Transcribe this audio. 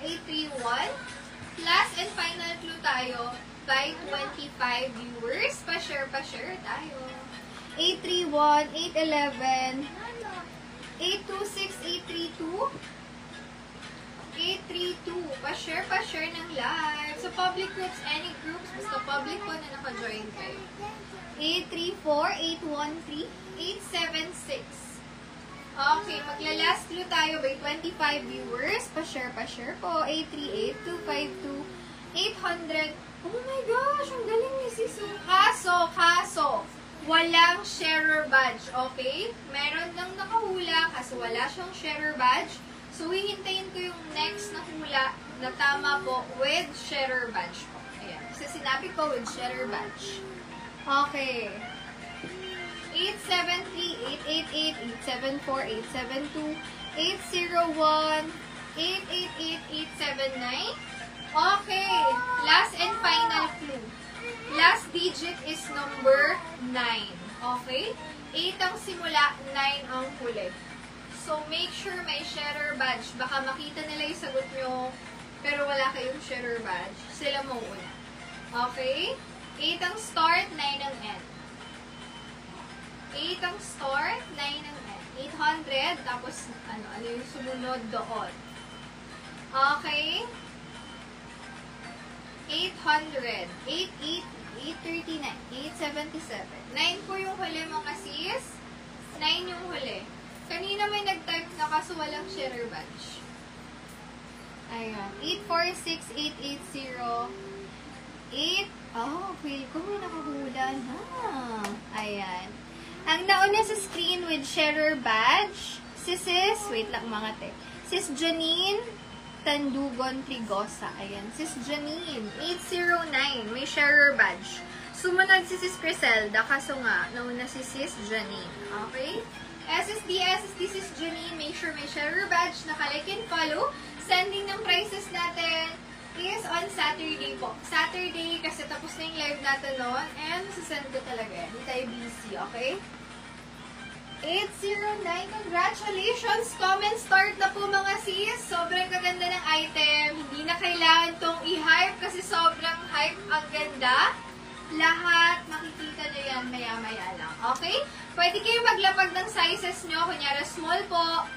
831. Last and final clue tayo by 25 viewers. Pa-share tayo. 831, 811, 826, 832, 832. Pa-share ng live. Sa public groups, any groups, basta public po na naka-join kayo. 834, 813, 876. Okay, magla-last clue tayo by 25 viewers. Pa-share po. 838, 252, 800. Oh my gosh, ang galing ni Sisu. Kaso, walang sharer badge, okay? Meron lang nakahula, kaso wala siyang sharer badge. So, hihintayin ko yung next na hula na tama po with sharer badge po. Ayan. Kasi sinabi ko with sharer badge. Okay. 873, 888, 874, 872, 801, 888, 879. Okay. Last and final clue. Last digit is number 9. Okay? 8 ang simula, 9 ang huli. So, make sure may sharer badge. Baka makita nila yung sagot nyo, pero wala kayong sharer badge. Sila mauuna. Okay? 8 ang start, 9 ang end. 8 ang start, 9 ang end. 800, tapos ano yung sumunod doon. Okay? 800, 880, 839, 877. 9 po yung huli mga sis. 9 yung huli. Kanina may nag-type na kaso walang sharer badge. Ayan. 846, 880, 8... Oh, feel ko may nakahula na. Ayan. Ang nauna sa screen with sharer badge, sis, wait lang mga te. Sis Janine Tandugon Trigosa. Ayan. Sis Janine, 809. May sharer badge. Sumunod si Sis Criselda. Kaso nga, nauna si Sis Janine. Okay? SSD, Sis Janine. Make sure may sharer badge. Naka-like and follow. Sending ng prices natin is on Saturday po. Saturday, kasi tapos na yung live natin noon. And sasend ko talaga yan. Hindi tayo busy. Okay? 809, congratulations! Comment start na po mga sis. Sobrang kaganda ng item. Hindi na kailangan tong i-hype kasi sobrang hype ang ganda. Lahat makikita nyo yan maya-maya lang. Okay? Pwede kayo maglapag ng sizes nyo. Kunyari small po,